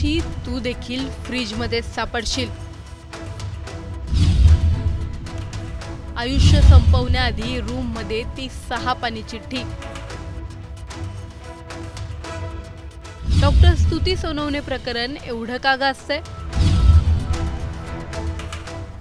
दिवशी तू देखील फ्रीजमध्ये सापडशील। आयुष्य संपवण्याआधी रूममध्ये ती 6 पानी चिठ्ठी। डॉक्टर स्तुती सोनवणे प्रकरण एवढं का गाजतंय?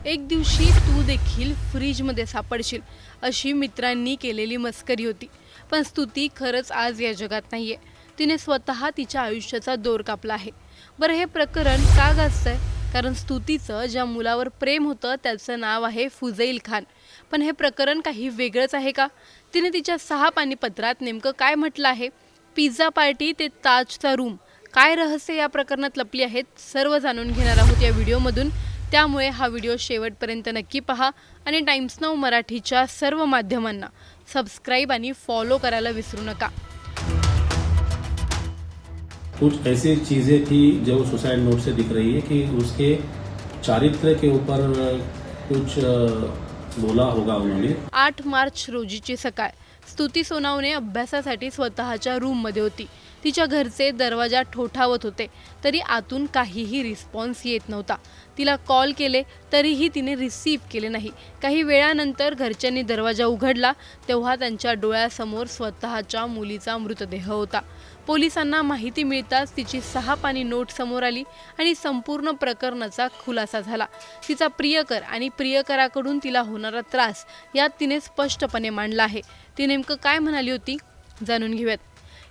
एक दिवशी तू देखील फ्रीजमध्ये सापडशील अशी मित्रांनी केलेली मस्करी होती, पण स्तुती खरंच आज या जगात नाहीये। तिने स्वतः तिच्या आयुष्याचा दोर कापला आहे। बरं, हे प्रकरण का गाजतंय? कारण स्तुतीचं ज्या मुलावर प्रेम होतं त्याचं नाव आहे फुजैल खान। पण हे प्रकरण काही वेगळंच आहे का? तिने तिच्या 6 पानी पत्रात नेमकं काय म्हटलं आहे? पिझ्झा पार्टी ते ताजचा रूम, काय रहस्य या प्रकरणात लपली आहेत, सर्व जाणून घेणार आहोत या व्हिडिओमधून। त्यामुळे हा व्हिडिओ शेवटपर्यंत नक्की पहा आणि टाइम्स नाऊ मराठीच्या सर्व माध्यमांना सबस्क्राइब आणि फॉलो करायला विसरू नका। कुछ ऐसी चीज़ें थी जो सुसाइड नोट से दिख रही है कि उसके चारित्र के ऊपर कुछ बोला होगा उन्होंने। 8 मार्च रोजीची सकाळ स्तुती सोनवणे अभ्यासासाठी स्वतःच्या रूममध्ये होती। तिच्या घरचे दरवाजा ठोठावत होते, तरी आतून काहीही रिस्पॉन्स येत नव्हता। तिला कॉल केले तरीही तिने रिसीव्ह केले नाही। काही वेळानंतर घरच्यांनी दरवाजा उघडला तेव्हा त्यांच्या डोळ्यासमोर स्वतःच्या मुलीचा मृतदेह होता। पोलिसांना माहिती मिळताच तिची 6 पानी नोट समोर आली आणि संपूर्ण प्रकरणाचा खुलासा झाला। तिचा प्रियकर आणि प्रियकराकडून तिला होणारा त्रास यात तिने स्पष्टपणे मांडला आहे। ती नेमकं काय म्हणाली होती जाणून घेऊयात।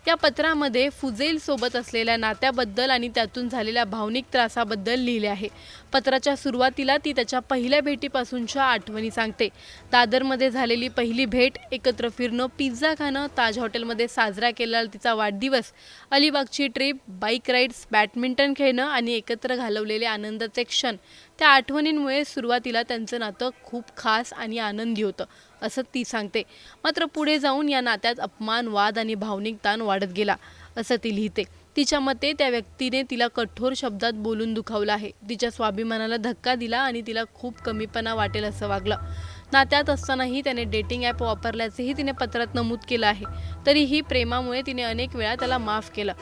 या पत्रामध्ये फुजैल सोबत असलेल्या नात्याबद्दल आणि त्यातून झालेल्या भावनिक त्रासाबद्दल लिहिले आहे। पत्राच्या सुरुवातीला ती त्याच्या पहिल्या भेटीपासूनच्या आठवणी सांगते। दादरमध्ये झालेली पहिली भेट, एकत्र फिरणं, पिझ्झा खाणं, ताज हॉटेलमध्ये साजरा केलेला तिचा वाढदिवस, अलिबागची ट्रिप, बाईक राईड्स, बॅडमिंटन खेळणं आणि एकत्र घालवलेले आनंदाचे क्षण, त्या आठवणींमुळे सुरुवातीला त्यांचं नातं खूप खास आणि आनंदी होतं असं ती सांगते। मात्र पुढे जाऊन या नात्यात अपमान, वाद आणि भावनिक ताण वाढत गेला असं ती लिहिते। तिच्या मते त्या व्यक्तीने तिला कठोर शब्दात बोलून दुखावलं आहे, तिच्या स्वाभिमानाला धक्का दिला आणि तिला खूप कमीपणा वाटेल असं वागलं। नात्यात असतानाही त्याने डेटिंग ॲप वापरल्याचेही तिने पत्रात नमूद केलं आहे। तरीही प्रेमामुळे तिने अनेक वेळा त्याला माफ केलं।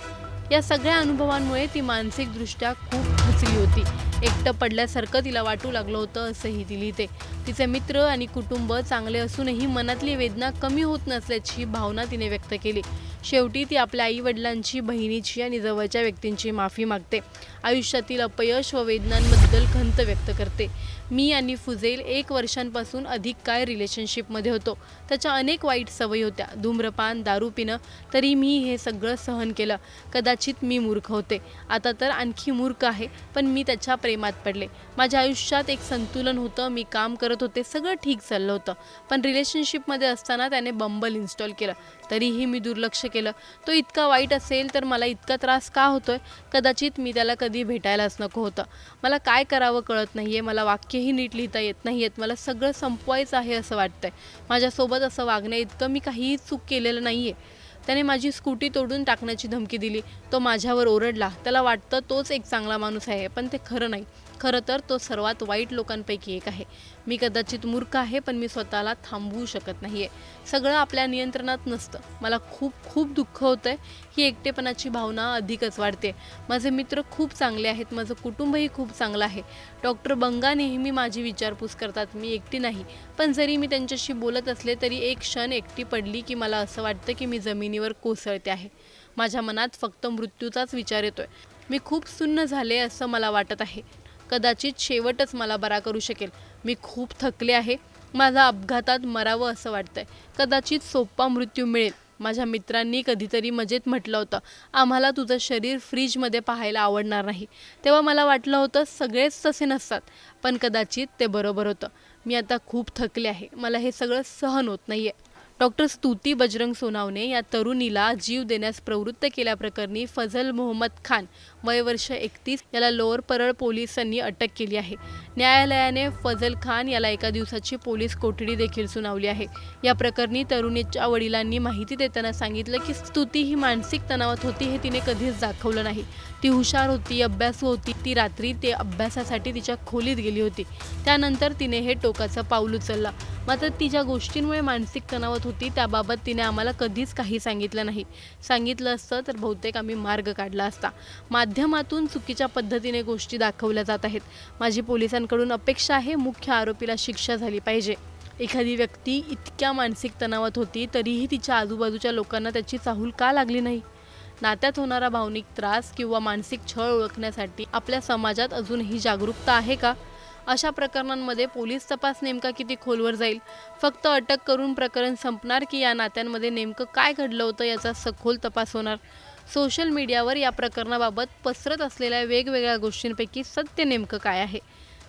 या सगळ्या अनुभवांमुळे ती मानसिकदृष्ट्या खूप खचली होती। एकटं पडल्यासारखं तिला वाटू लागलं होतं असंही ती लिहिते। तिचे मित्र आणि कुटुंब चांगले असूनही मनातली वेदना कमी होत नसल्याची भावना तिने व्यक्त केली। शेवटी ती आपल्या आईवडिलांची, बहिणीची आणि जवळच्या व्यक्तींची माफी मागते। आयुष्यातील अपयश व वेदनांबद्दल खंत व्यक्त करते। मी आणि फुजैल 1 वर्षांपासून अधिक काळ रिलेशनशिपमध्ये होतो। त्याच्या अनेक वाईट सवयी होत्या, धूम्रपान, दारू पिणं, तरी मी हे सगळं सहन केलं। कदाचित मी मूर्ख होते, आता तर आणखी मूर्ख आहे, पण मी त्याच्या प्रेमात पडले। माझ्या आयुष्यात एक संतुलन होतं, मी काम करत होते, सगळं ठीक चाललं होतं, पण रिलेशनशिपमध्ये असताना त्याने बंबल इन्स्टॉल केलं, तरीही मी दुर्लक्ष केलं। तो इतका वाईट असेल तर मला इतका त्रास का होतोय? कदाचित मी त्याला कधी भेटायलाच नको होतं। मला काय करावं कळत नाहीये, मला वाक्यही नीट लिहिता येत नाहीयेत, मला सगळं संपवायचं आहे असं वाटतंय। माझ्यासोबत असं वागण्या इतकं मी काहीही चूक केलेलं नाहीये। त्याने माझी स्कूटी तोडून टाकण्याची धमकी दिली, तो माझ्यावर ओरडला। त्याला वाटतं तोच एक चांगला माणूस आहे, पण ते खरं नाही। खरं तर तो सर्वात वाईट लोकांपैकी एक आहे। मी कदाचित मूर्ख आहे, पण मी स्वतःला थांबवू शकत नाहीये। सगळं आपल्या नियंत्रणात नसतं। मला खूप खूप दुःख होतंय। ही एकटेपणाची भावना अधिकच वाढते। माझे मित्र खूप चांगले आहेत, माझं कुटुंबही खूप चांगलं आहे। डॉक्टर बंगा नेहमी माझी विचारपूस करतात, मी एकटी नाही। पण जरी मी त्यांच्याशी बोलत असले तरी एक क्षण एकटी पडली की मला असं वाटतं की मी जमिनीवर कोसळते आहे। माझ्या मनात फक्त मृत्यूचाच विचार येतोय। मी खूप सुन्न झाले असं मला वाटत आहे। कदाचित शेवटच मला बरा करू शकेल। मी खूप थकले आहे। माझा अपघातात मरावं असं वाटतंय। कदाचित सोपा मृत्यू मिळेल। माझ्या मित्रांनी कधीतरी मजेत म्हटलं होतं, आम्हाला तुझं शरीर फ्रीजमध्ये पाहायला आवडणार नाही। तेव्हा मला वाटलं होतं सगळेच तसे नसतात, पण कदाचित ते बरोबर होतं। मी आता खूप थकले आहे, मला हे सगळं सहन होत नाहीये। डॉक्टर स्तुती बजरंग सोनवणे या तरुणीला जीव देण्यास प्रवृत्त केल्याप्रकरणी फजल मोहम्मद खान वय वर्ष 31 याला लोअर परळ पोलिसांनी अटक केली आहे। न्यायालयाने फजल खान याला 1 दिवसाची पोलीस कोठडी देखील सुनावली आहे। या प्रकरणी तरुणीच्या वडिलांनी माहिती देताना सांगितलं की स्तुती ही मानसिक तणावात होती हे तिने कधीच दाखवलं नाही। ती हुशार होती, अभ्यासू होती। ती रात्री ते अभ्यासासाठी तिच्या खोलीत गेली होती। त्यानंतर तिने हे टोकाचं पाऊल उचललं। मात्र ती ज्या गोष्टींमुळे मानसिक तणावात होती त्याबाबत तिने आम्हाला कधीच काही सांगितलं नाही. सांगितलं असतं तर बहुतेक आम्ही मार्ग काढला असता. माध्यमातून चुकीच्या पद्धतीने गोष्टी दाखवल्या जात आहेत. माझी पोलिसांकडून अपेक्षा आहे मुख्य आरोपीला शिक्षा झाली पाहिजे. एखादी व्यक्ती इतक्या मानसिक तणावात होती तरीही तिच्या आजूबाजूच्या लोकांना त्याची चाहूल का लागली नाही? नात्यात होणारा भावनिक त्रास किंवा मानसिक छळ ओळखण्यासाठी आपल्या समाजात अजूनही जागरूकता आहे का? अशा प्रकरणांमध्ये पोलीस तपास नेमका किती खोलवर जाईल? फक्त अटक करून प्रकरण संपणार की या नात्यांमध्ये नेमकं काय घडलं होतं याचा सखोल तपास होणार? सोशल मीडियावर या प्रकरणाबाबत पसरत असलेल्या वेगवेगळ्या गोष्टींपैकी सत्य नेमकं काय आहे?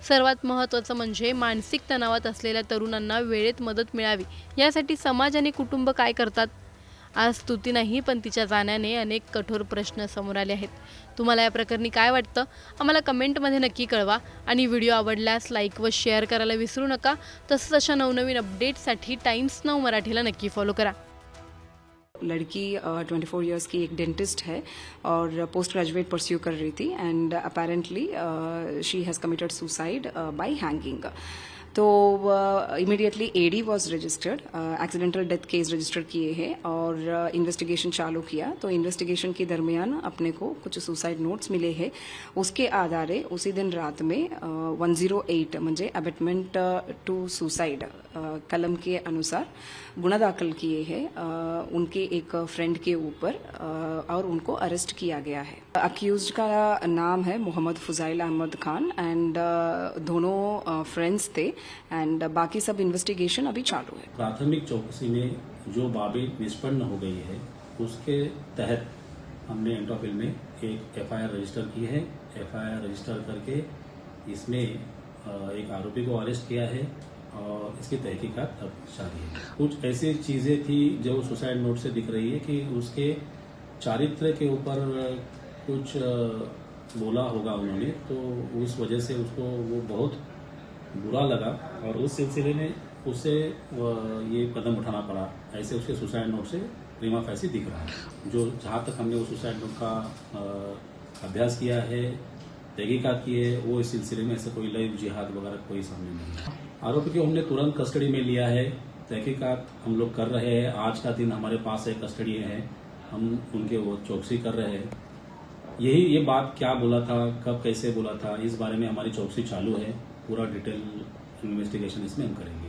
सर्वात महत्त्वाचं म्हणजे मानसिक तणावात असलेल्या तरुणांना वेळेत मदत मिळावी यासाठी समाज आणि कुटुंब काय करतात? आज स्तुती नाही पण तिच्या जाण्याने अनेक कठोर प्रश्न समोर आले आहेत. तुम्हाला या प्रकरणी काय वाटतं? आम्हाला कमेंटमध्ये नक्की कळवा आणि व्हिडिओ आवडल्यास लाईक व शेअर करायला विसरू नका. तसंच अशा नवनवीन अपडेट्ससाठी टाइम्स नाऊ मराठीला नक्की फॉलो करा. लड़की 24 इयर्स की एक डेंटिस्ट है और पोस्ट ग्रेजुएट परस्यू कर रही थी end apparently she has committed suicide bye hanging. तो इमीडिएटली एडी वाज रजिस्टर्ड, एक्सीडेंटल डेथ केस रजिस्टर किए हैं और इन्वेस्टिगेशन चालू किया. तो इन्वेस्टिगेशन के दरमियान अपने को कुछ सुसाइड नोट्स मिले हैं. उसके आधारे उसी दिन रात में 108 म्हणजे अबेटमेंट टू सुसाइड कलम के अनुसार गुना दाखिल किए हैं उनके एक फ्रेंड के ऊपर और उनको अरेस्ट किया गया है. अक्यूज्ड का नाम है मोहम्मद फुजाइल अहमद खान एंड दोनों फ्रेंड्स थे एंड बाकी सब इन्वेस्टिगेशन अभी चालू है. प्राथमिक चौकसी में जो बाबी निष्पन्न हो गई है उसके तहत हमने एंट्रोफिल में एक एफआईआर रजिस्टर की है. एफआईआर रजिस्टर करके इसमें एक आरोपी को अरेस्ट किया है और इसकी तहकीकात अब जारी है. कुछ ऐसी चीजें थी जो सुसाइड नोट से दिख रही है कि उसके चारित्र के ऊपर कुछ बोला होगा उन्होंने, तो उस वजह से उसको वो बहुत बुरा लगा और उस सिलसिले में उससे ये कदम उठाना पड़ा. ऐसे उसके सुसाइड नोट से प्रीमा फैसी दिख रहा है. जो जहाँ तक हमने वो सुसाइड नोट का अभ्यास किया है, तहकीकात की है, वो इस सिलसिले में ऐसे कोई लाइव जिहाद वगैरह कोई सामने नहीं है. आरोपी को हमने तुरंत कस्टडी में लिया है. तहकीकात हम लोग कर रहे हैं. आज का दिन हमारे पास है, कस्टडी है, हम उनके वो चौकसी कर रहे हैं. ये बात क्या बोला था, कब कैसे बोला था, इस बारे में हमारी चौकसी चालू है. पूरा डिटेल इन्वेस्टिगेशन इसमें हम करेंगे.